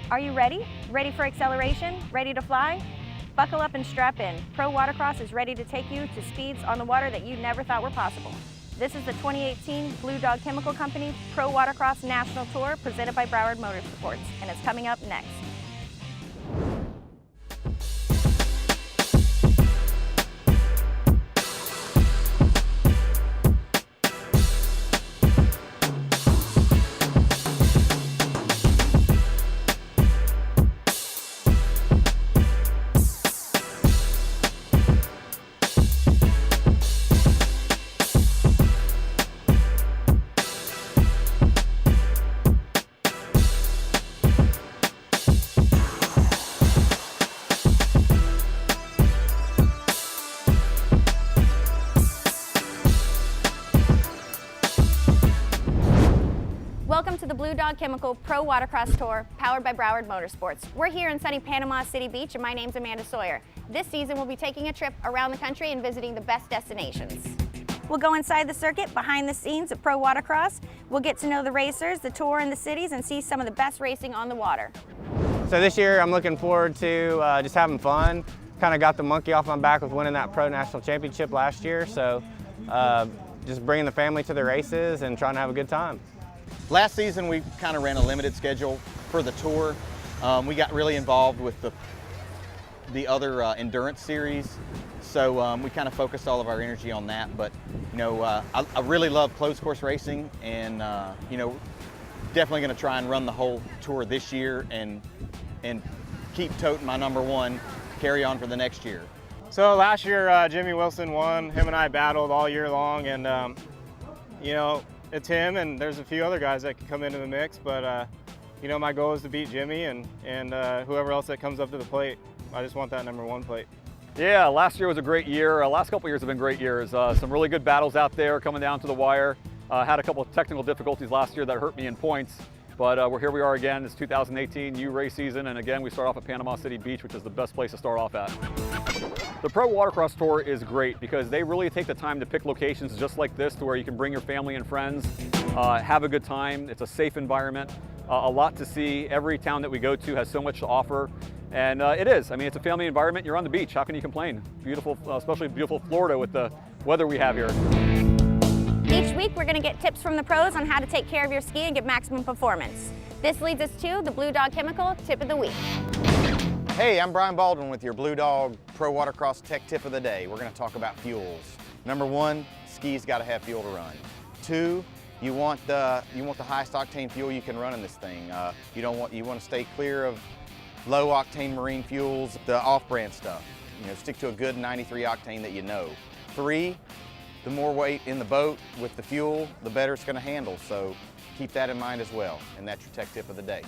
Are you ready? Ready for acceleration? Ready to fly? Buckle up and strap in. Pro Watercross is ready to take you to speeds on the water that you never thought were possible. This is the 2018 Blue Dog Chemical Company Pro Watercross National Tour presented by Broward Motorsports, and it's coming up next. Welcome to the Blue Dog Chemical Pro Watercross Tour, powered by Broward Motorsports. We're here in sunny Panama City Beach, and my name's Amanda Sawyer. This season, we'll be taking a trip around the country and visiting the best destinations. We'll go inside the circuit, behind the scenes of Pro Watercross. We'll get to know the racers, the tour, and the cities, and see some of the best racing on the water. So this year, I'm looking forward to just having fun. Kind of got the monkey off my back with winning that Pro National Championship last year, so just bringing the family to the races and trying to have a good time. Last season, we kind of ran a limited schedule for the tour. We got really involved with the other endurance series, so we kind of focused all of our energy on that. But you know, I really love closed course racing, and you know, definitely going to try and run the whole tour this year and keep toting my #1, carry on for the next year. So last year, Jimmy Wilson won. Him and I battled all year long, and you know, it's him, and there's a few other guys that can come into the mix, but you know, my goal is to beat Jimmy and whoever else that comes up to the plate. I just want that #1 plate. Yeah, last year was a great year. Last couple years have been great years. Some really good battles out there coming down to the wire. Had a couple of technical difficulties last year that hurt me in points, but here we are again. It's 2018 U race season, and again, we start off at Panama City Beach, which is the best place to start off at. The Pro Watercross Tour is great because they really take the time to pick locations just like this to where you can bring your family and friends, have a good time. It's a safe environment, a lot to see. Every town that we go to has so much to offer, and it is. I mean, it's a family environment. You're on the beach. How can you complain? Beautiful, especially beautiful Florida with the weather we have here. Each week, we're going to get tips from the pros on how to take care of your ski and get maximum performance. This leads us to the Blue Dog Chemical Tip of the Week. Hey, I'm Brian Baldwin with your Blue Dog Pro Watercross Tech Tip of the Day. We're going to talk about fuels. #1, skis got to have fuel to run. 2, you want the highest octane fuel you can run in this thing. You want to stay clear of low octane marine fuels, the off-brand stuff. You know, stick to a good 93 octane that you know. 3, the more weight in the boat with the fuel, the better it's going to handle. So keep that in mind as well. And that's your Tech Tip of the Day.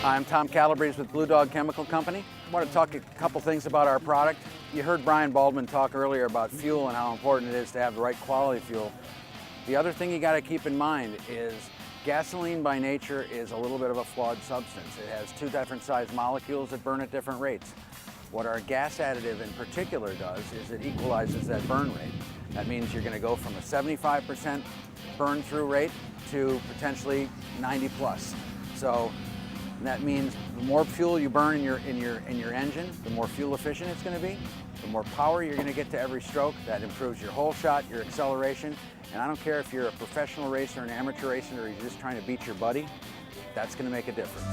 I'm Tom Calabrese with Blue Dog Chemical Company. I want to talk a couple things about our product. You heard Brian Baldwin talk earlier about fuel and how important it is to have the right quality fuel. The other thing you got to keep in mind is gasoline by nature is a little bit of a flawed substance. It has 2 different size molecules that burn at different rates. What our gas additive in particular does is it equalizes that burn rate. That means you're going to go from a 75% burn through rate to potentially 90 plus. So that means the more fuel you burn in your engine, the more fuel efficient it's going to be. The more power you're going to get to every stroke. That improves your whole shot, your acceleration. And I don't care if you're a professional racer, an amateur racer, or you're just trying to beat your buddy, that's going to make a difference.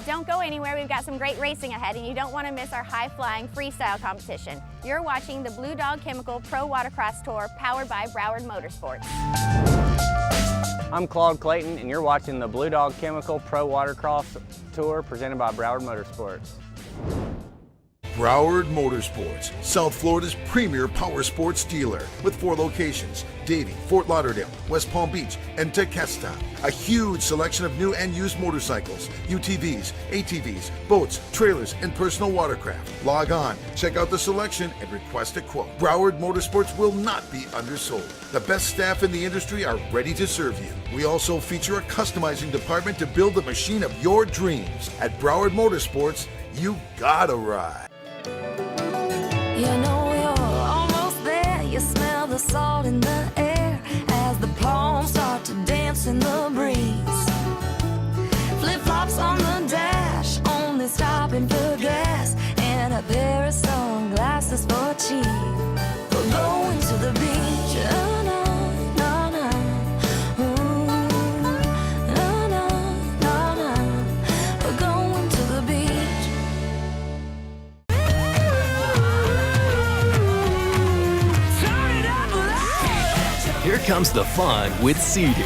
Don't go anywhere. We've got some great racing ahead, and you don't want to miss our high-flying freestyle competition. You're watching the Blue Dog Chemical Pro Watercross Tour, powered by Broward Motorsports. I'm Claude Clayton, and you're watching the Blue Dog Chemical Pro Watercross Tour presented by Broward Motorsports. Broward Motorsports, South Florida's premier power sports dealer with 4 locations: Davie, Fort Lauderdale, West Palm Beach, and Tequesta. A huge selection of new and used motorcycles, UTVs, ATVs, boats, trailers, and personal watercraft. Log on, check out the selection, and request a quote. Broward Motorsports will not be undersold. The best staff in the industry are ready to serve you. We also feature a customizing department to build the machine of your dreams. At Broward Motorsports, you gotta ride. You know you're almost there. You smell the salt in the air as the palms start to dance in the breeze. achieve. We're going to the beach. Oh, no, no, no. Ooh, no, no, no, no. We're going to the beach. Turn it up loud. Here comes the fun with Sea-Doo.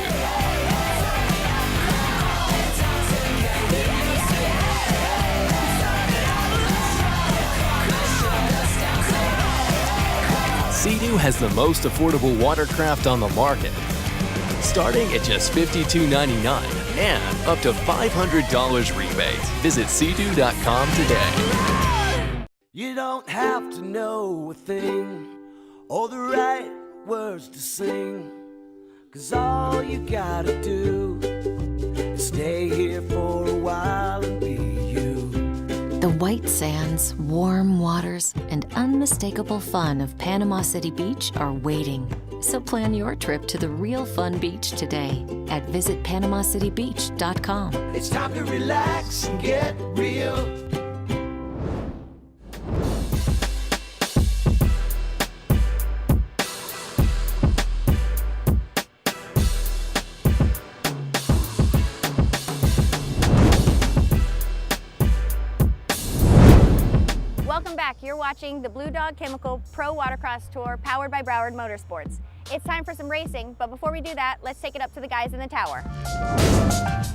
Sea-Doo has the most affordable watercraft on the market, starting at just $52.99 and up to $500 rebates. Visit seadoo.com today. You don't have to know a thing or the right words to sing, 'cause all you gotta do is stay here for a while and be you. The white sands, warm waters, and unmistakable fun of Panama City Beach are waiting. So plan your trip to the real fun beach today at visitpanamacitybeach.com. It's time to relax and get real. Welcome back. You're watching the Blue Dog Chemical Pro Watercross Tour powered by Broward Motorsports. It's time for some racing, but before we do that, let's take it up to the guys in the tower.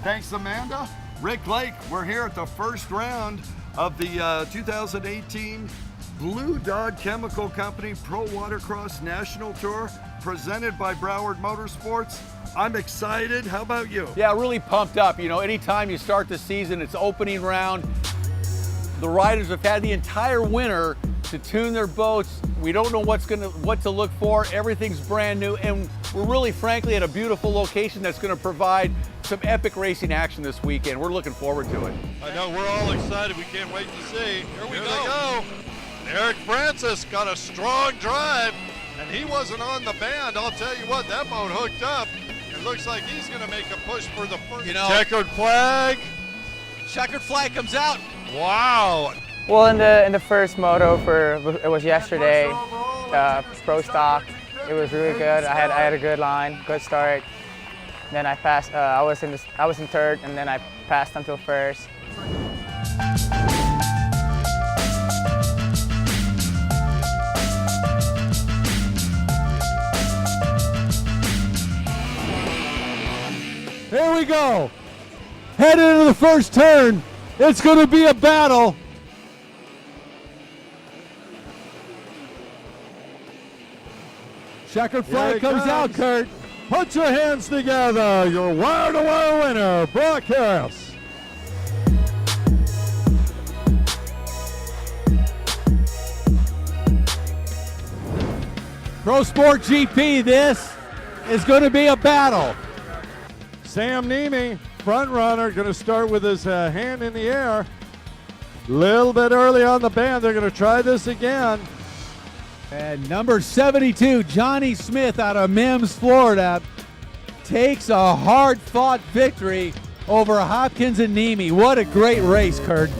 Thanks, Amanda. Rick Lake, we're here at the first round of the 2018 Blue Dog Chemical Company Pro Watercross National Tour presented by Broward Motorsports. I'm excited. How about you? Yeah, really pumped up. You know, anytime you start the season, it's opening round. The riders have had the entire winter to tune their boats. We don't know what to look for. Everything's brand new, and we're really, frankly, at a beautiful location that's going to provide some epic racing action this weekend. We're looking forward to it. I know, we're all excited. We can't wait to see. Here we go. Eric Francis got a strong drive, and he wasn't on the band. I'll tell you what, that boat hooked up. It looks like he's going to make a push for the first. Checkered flag. Checkered flag comes out. Wow. Well, in the first moto it was yesterday, pro stock. It was really good. I had a good line, good start. Then I passed. I was in third, and then I passed until first. Here we go. Headed into the first turn. It's going to be a battle. Checkered flag comes out, Kurt. Put your hands together. Your wire-to-wire winner, Brock Harris. Pro Sport GP, this is going to be a battle. Sam Nemi, front runner, going to start with his hand in the air. Little bit early on the band. They're going to try this again. And number 72, Johnny Smith out of Mims, Florida, takes a hard-fought victory over Hopkins and Nemi. What a great race, Kurt.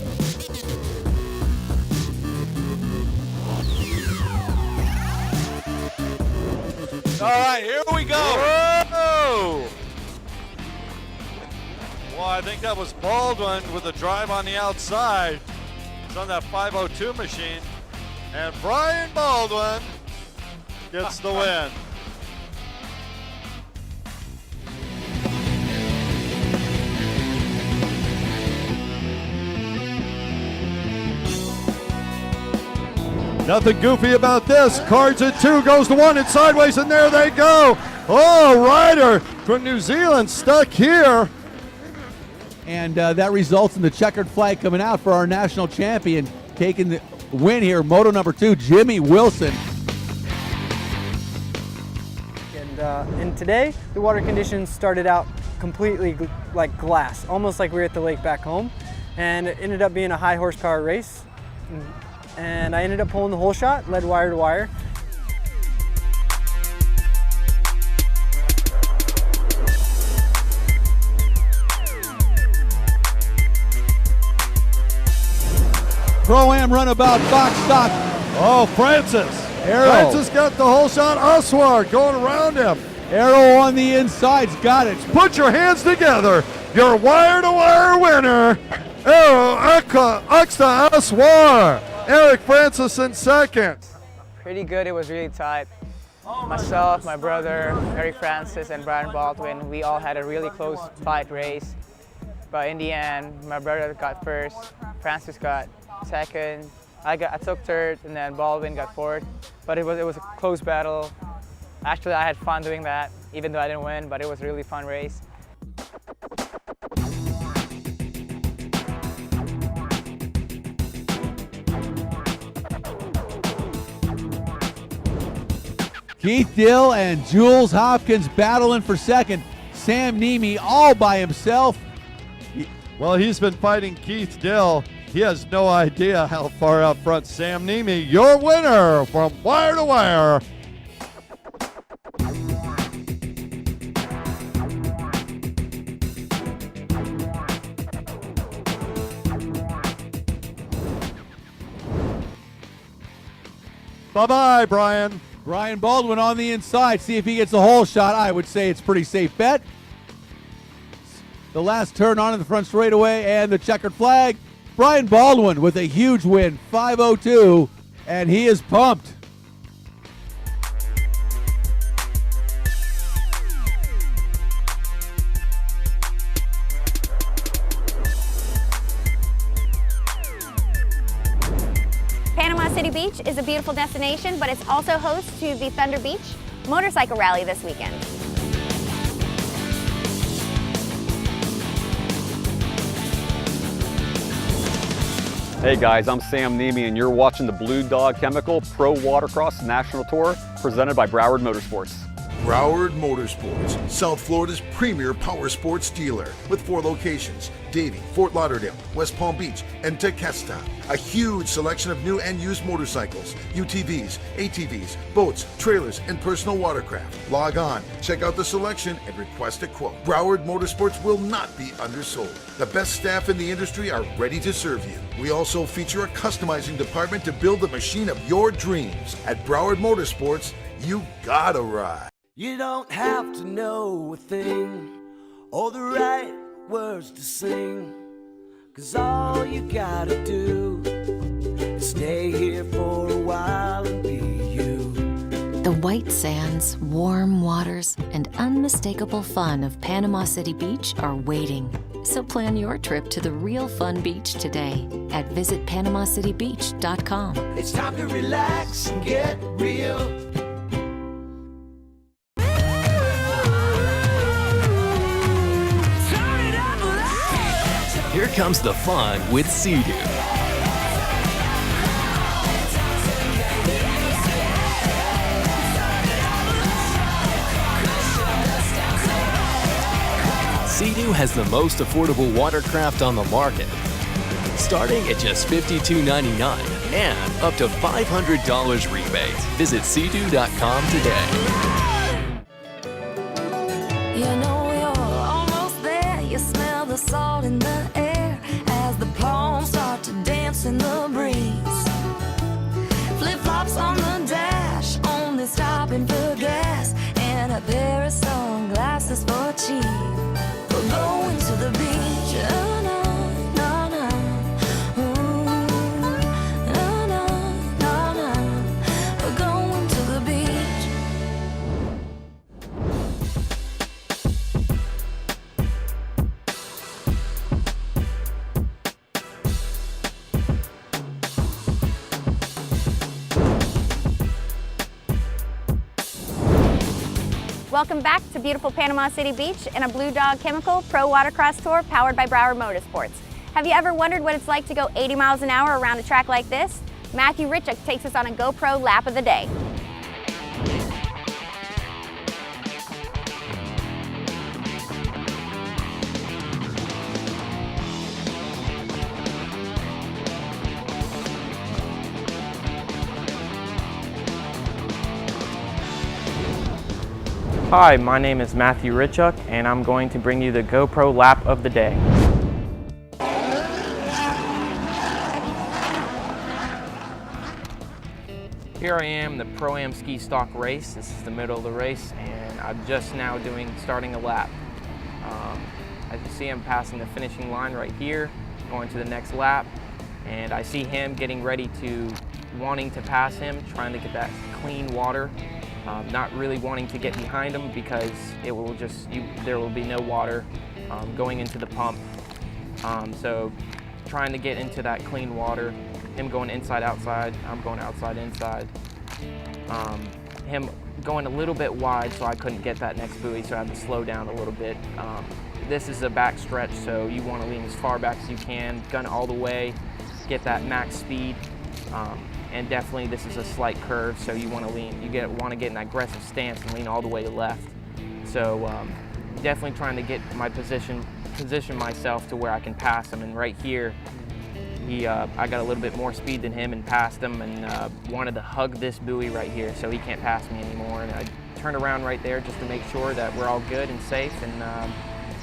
All right, here we go. Whoa! Well, I think that was Baldwin with a drive on the outside. It's on that 502 machine. And Brian Baldwin gets the win. Nothing goofy about this. Cards at 2, goes to 1, and sideways, and there they go. Oh, rider from New Zealand stuck here. And that results in the checkered flag coming out for our national champion, taking the win here, moto number 2, Jimmy Wilson. And today, the water conditions started out completely like glass, almost like we were at the lake back home. And it ended up being a high horsepower race. And I ended up pulling the whole shot, led wire to wire. Pro-Am runabout box stock Oh, Francis. Arrow. Francis got the whole shot. Oswald going around him. Arrow on the inside's got it. Put your hands together. Your wire-to-wire winner, Arrow Akta Aswar. Eric Francis in second. Pretty good. It was really tight. Myself, my brother, Eric Francis, and Brian Baldwin, we all had a really close fight race. But in the end, my brother got first, Francis got second, I took third, and then Baldwin got fourth. But it was a close battle. Actually, I had fun doing that, even though I didn't win, but it was a really fun race. Keith Dill and Jules Hopkins battling for second. Sam Nemi all by himself. Well, he's been fighting Keith Dill. He has no idea how far out front. Sam Nemi, your winner from wire to wire. Bye-bye, Brian. Brian Baldwin on the inside. See if he gets a hole shot. I would say it's a pretty safe bet. The last turn onto the front straightaway and the checkered flag. Brian Baldwin with a huge win, 5:02, and he is pumped. Panama City Beach is a beautiful destination, but it's also host to the Thunder Beach Motorcycle Rally this weekend. Hey guys, I'm Sam Nemi and you're watching the Blue Dog Chemical Pro Watercross National Tour presented by Broward Motorsports. Broward Motorsports, South Florida's premier power sports dealer with 4 locations: Davie, Fort Lauderdale, West Palm Beach, and Tequesta. A huge selection of new and used motorcycles, UTVs, ATVs, boats, trailers, and personal watercraft. Log on, check out the selection, and request a quote. Broward Motorsports will not be undersold. The best staff in the industry are ready to serve you. We also feature a customizing department to build the machine of your dreams. At Broward Motorsports, you gotta ride. You don't have to know a thing or the right words to sing, 'cause all you gotta do is stay here for a while and be you. The white sands, warm waters, and unmistakable fun of Panama City Beach are waiting. So plan your trip to the real fun beach today at visitpanamacitybeach.com. It's time to relax and get real. Here comes the fun with Sea-Doo. Sea-Doo has the most affordable watercraft on the market, starting at just $52.99 and up to $500 rebates. Visit seadoo.com today. You know you're almost there. You smell the salt in the air as the palms start to dance in the breeze. Flip-flops on the dash, only stopping for gas, and a pair of sunglasses for cheap. We're going to the beach. Oh, no, no, no. Ooh, no, no, no, no. We're going to the beach. Welcome back to beautiful Panama City Beach and a Blue Dog Chemical Pro Watercross Tour powered by Broward Motorsports. Have you ever wondered what it's like to go 80 miles an hour around a track like this? Matthew Richuk takes us on a GoPro lap of the day. Hi, my name is Matthew Richuk, and I'm going to bring you the GoPro lap of the day. here I am, the Pro-Am ski stock race. This is the middle of the race, and I'm just now starting a lap. As you see, I'm passing the finishing line right here, going to the next lap, and I see him getting ready wanting to pass him, trying to get that clean water. Not really wanting to get behind him because there will be no water going into the pump. So trying to get into that clean water, him going inside outside, I'm going outside inside. Him going a little bit wide, so I couldn't get that next buoy, so I had to slow down a little bit. This is a back stretch, so you want to lean as far back as you can, gun all the way, get that max speed. And definitely this is a slight curve, so you want to lean, want to get an aggressive stance and lean all the way left. So definitely trying to get my position myself to where I can pass him. And right here, I got a little bit more speed than him and passed him, and wanted to hug this buoy right here so he can't pass me anymore. And I turned around right there just to make sure that we're all good and safe. And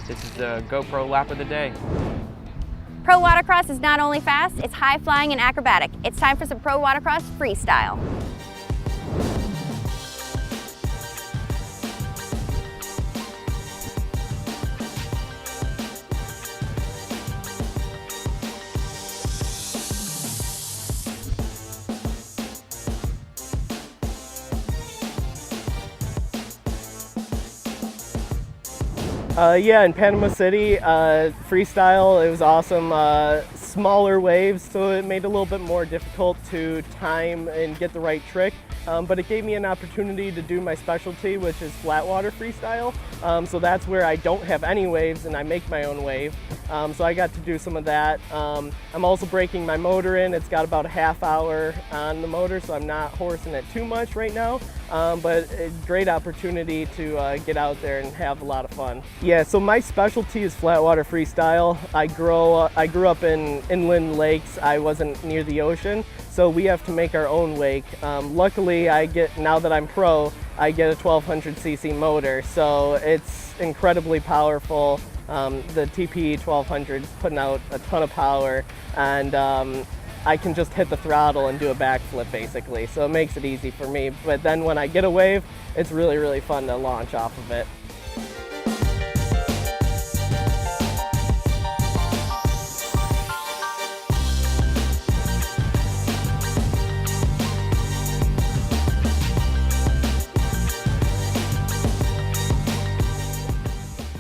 this is the GoPro lap of the day. Pro Watercross is not only fast, it's high flying and acrobatic. It's time for some Pro Watercross Freestyle. Yeah, in Panama City, freestyle, it was awesome. Smaller waves, so it made it a little bit more difficult to time and get the right trick. But it gave me an opportunity to do my specialty, which is flat water freestyle. So that's where I don't have any waves and I make my own wave. So I got to do some of that. I'm also breaking my motor in. It's got about a half hour on the motor, so I'm not horsing it too much right now. But a great opportunity to get out there and have a lot of fun. Yeah, so my specialty is flat water freestyle. I grew up in inland lakes. I wasn't near the ocean, so we have to make our own wake. Luckily, now that I'm pro, I get a 1200cc motor, so it's incredibly powerful. The TP 1200 is putting out a ton of power, and I can just hit the throttle and do a backflip basically, so it makes it easy for me. But then when I get a wave, it's really, really fun to launch off of it.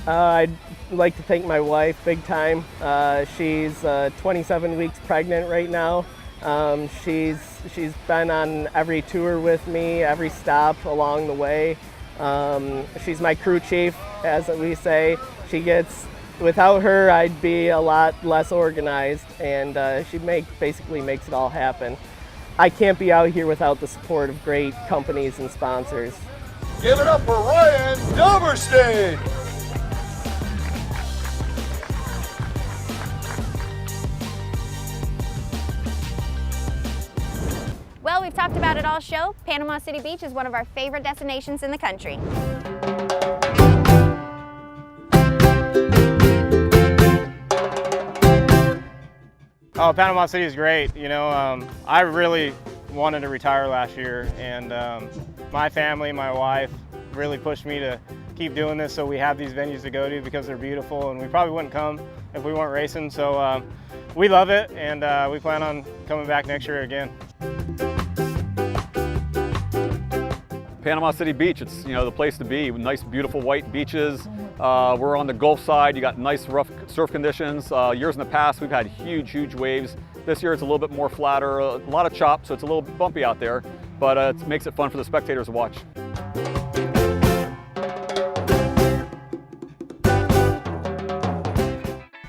I'd like to thank my wife big time. She's 27 weeks pregnant right now. She's been on every tour with me, every stop along the way. She's my crew chief, as we say. Without her, I'd be a lot less organized, and she basically makes it all happen. I can't be out here without the support of great companies and sponsors. Give it up for Ryan Doberstein! Well, we've talked about it all show. Panama City Beach is one of our favorite destinations in the country. Oh, Panama City is great. You know, I really wanted to retire last year, and my family, my wife, really pushed me to keep doing this, so we have these venues to go to because they're beautiful, and we probably wouldn't come if we weren't racing. So we love it, and we plan on coming back next year again. Panama City Beach, it's the place to be. Nice, beautiful white beaches. We're on the Gulf side. You got nice, rough surf conditions. Years in the past, we've had huge waves. This year, it's a little bit more flatter, a lot of chop, so it's a little bumpy out there, but it makes it fun for the spectators to watch.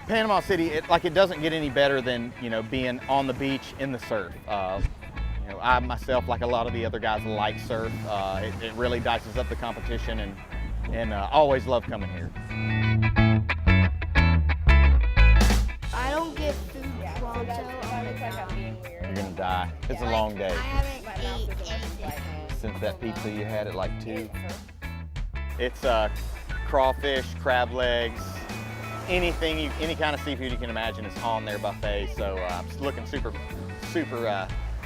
Panama City, it doesn't get any better than being on the beach in the surf. I myself, like a lot of the other guys, like surf. It really dices up the competition, and always love coming here. I don't get food pronto. You're gonna die. It's a long day. I haven't eaten Since that pizza you had at like 2. It's crawfish, crab legs, any kind of seafood you can imagine is on their buffet. So I'm just looking super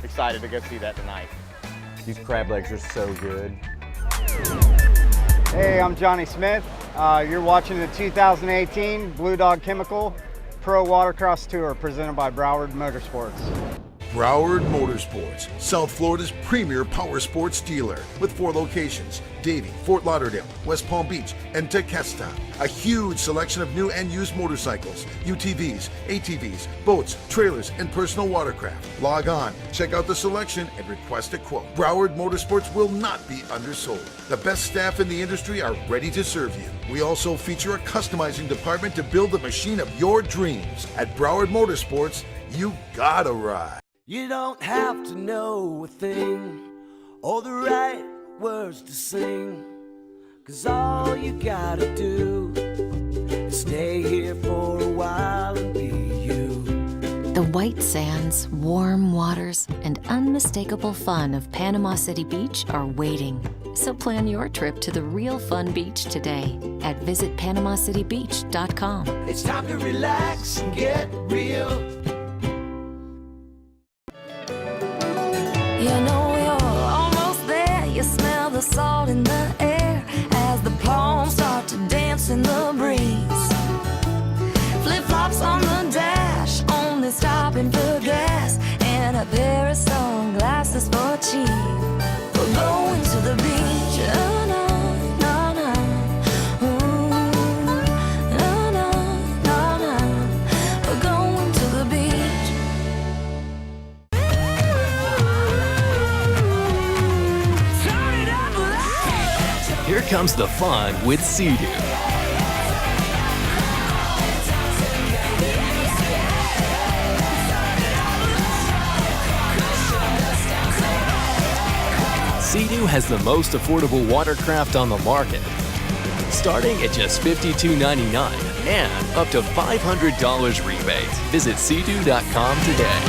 excited to go see that tonight. These crab legs are so good. Hey, I'm Johnny Smith. You're watching the 2018 Blue Dog Chemical Pro Watercross Tour presented by Broward Motorsports. Broward Motorsports, South Florida's premier power sports dealer with 4 locations: Davie, Fort Lauderdale, West Palm Beach, and Tequesta. A huge selection of new and used motorcycles, UTVs, ATVs, boats, trailers, and personal watercraft. Log on, check out the selection, and request a quote. Broward Motorsports will not be undersold. The best staff in the industry are ready to serve you. We also feature a customizing department to build the machine of your dreams. At Broward Motorsports, you gotta ride. You don't have to know a thing or the right words to sing, 'cause all you gotta do is stay here for a while and be you. The white sands, warm waters, and unmistakable fun of Panama City Beach are waiting. So plan your trip to the real fun beach today at visitpanamacitybeach.com. It's time to relax and get real. You know you're almost there. You smell the salt in the air as the palms start to dance in the breeze. Flip-flops on the dash, only stopping for gas, and a pair of sunglasses for cheap. We're going to the beach. Oh, no, no, no. Ooh, no, no, no, no. We're going to the beach. Here comes the fun with Sea-Doo. Sea-Doo has the most affordable watercraft on the market, starting at just $52.99 and up to $500 rebates. Visit seadoo.com today.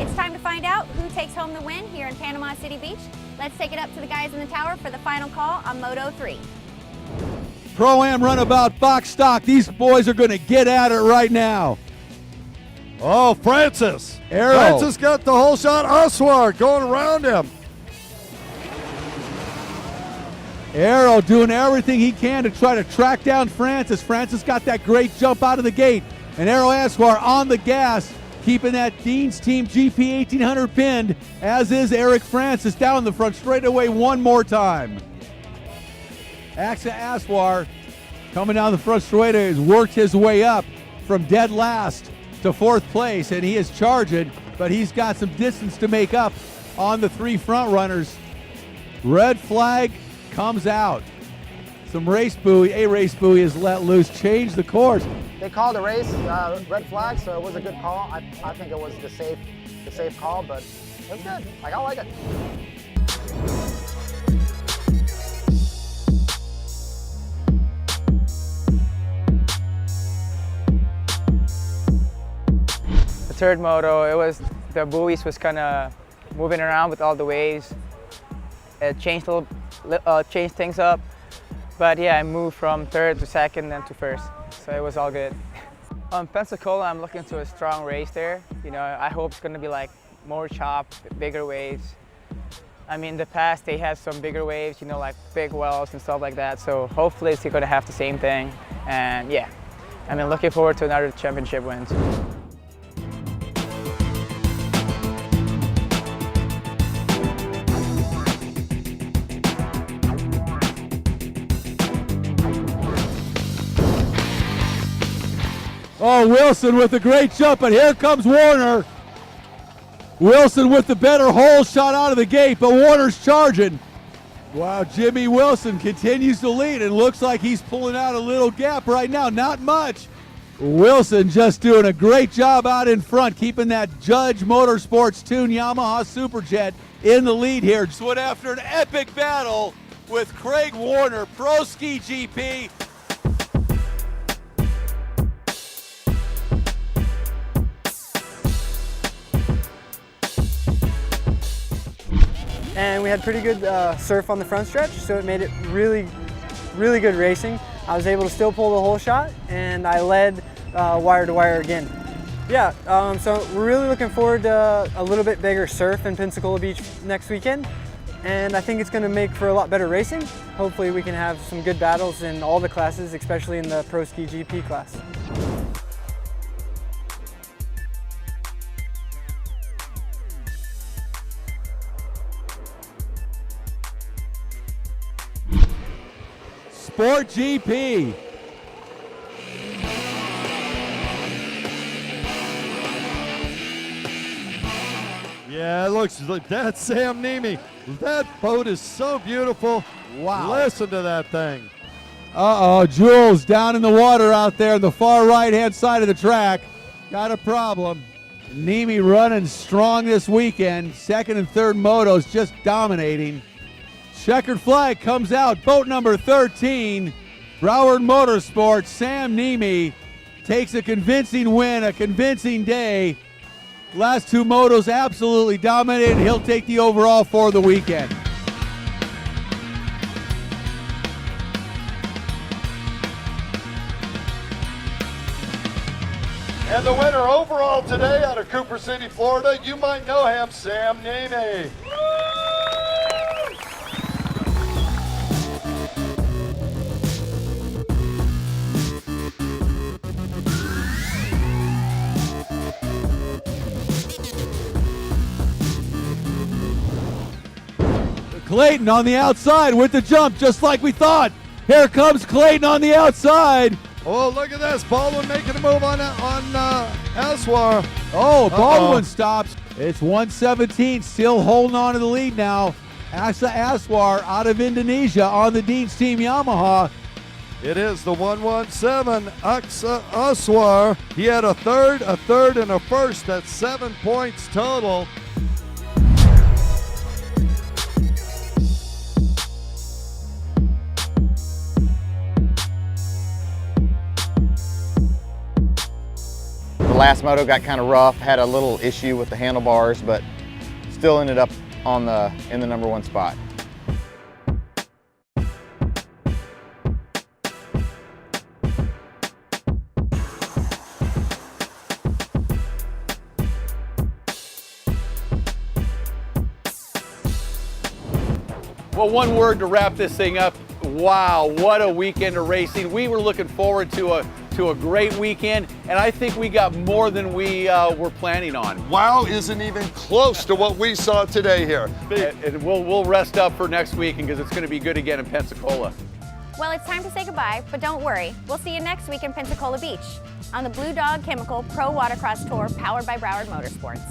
It's time to find out who takes home the win here in Panama City Beach. Let's take it up to the guys in the tower for the final call on Moto 3. Pro-Am runabout box stock. These boys are going to get at it right now. Oh, Francis. Arrow. Francis got the whole shot. Oswald going around him. Arrow doing everything he can to try to track down Francis. Francis got that great jump out of the gate. And Arrow Aswar on the gas, keeping that Dean's Team GP 1800 pinned, as is Eric Francis down the front straightaway one more time. Axa Aswar coming down the front straightaway has worked his way up from dead last to 4th place, and he is charging, but he's got some distance to make up on the 3 front runners. Red flag comes out. A race buoy is let loose, change the course. They called the race red flag, so it was a good call. I think it was the safe call, but it was good. I like it. The third moto, the buoys was kind of moving around with all the waves. It changed things up. But yeah, I moved from 3rd to 2nd, then to 1st, so it was all good. On Pensacola, I'm looking to a strong race there. You know, I hope it's gonna be like more chop, bigger waves. I mean, in the past they had some bigger waves, you know, like big wells and stuff like that. So hopefully it's gonna have the same thing. And yeah, I mean, looking forward to another championship wins. Oh, Wilson with a great jump, but here comes Warner. Wilson with the better hole shot out of the gate, but Warner's charging. Wow, Jimmy Wilson continues to lead and looks like he's pulling out a little gap right now, not much. Wilson just doing a great job out in front, keeping that Judge Motorsports tuned Yamaha Superjet in the lead here. Just went after an epic battle with Craig Warner, Pro Ski GP. and we had pretty good surf on the front stretch, so it made it really good racing. I was able to still pull the whole shot, and I led wire to wire again. Yeah, so we're really looking forward to a little bit bigger surf in Pensacola Beach next weekend, and I think it's going to make for a lot better racing. Hopefully we can have some good battles in all the classes, especially in the Pro Ski GP class. Sport GP. Yeah, it looks like that's Sam Nemi. That boat is so beautiful. Wow. Listen to that thing. Uh-oh, Jules down in the water out there on the far right-hand side of the track. Got a problem. Nemi running strong this weekend. Second and third motos just dominating. Checkered flag comes out. Boat number 13, Broward Motorsports. Sam Nemi takes a convincing win, a convincing day. Last two motos absolutely dominated. He'll take the overall for the weekend. And the winner overall today out of Cooper City, Florida, you might know him, Sam Nemi. Clayton on the outside with the jump, just like we thought. Here comes Clayton on the outside. Oh, look at this. Baldwin making a move on Aswar. Oh, Baldwin stops. It's 117, still holding on to the lead now. Asa Aswar out of Indonesia on the Dean's Team Yamaha. It is the 117, Asa Aswar. He had a third, and a first. That's 7 points total. The last moto got kind of rough, had a little issue with the handlebars, but still ended up in the number one spot. Well, one word to wrap this thing up. Wow, what a weekend of racing. We were looking forward to a great weekend, and I think we got more than we were planning on. Wow isn't even close to what we saw today here. And we'll rest up for next week because it's going to be good again in Pensacola. Well, it's time to say goodbye, but don't worry. We'll see you next week in Pensacola Beach on the Blue Dog Chemical Pro Watercross Tour powered by Broward Motorsports.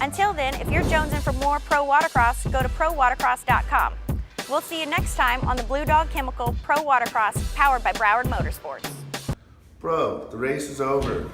Until then, if you're jonesing for more Pro Watercross, go to prowatercross.com. We'll see you next time on the Blue Dog Chemical Pro Watercross powered by Broward Motorsports. Bro, the race is over.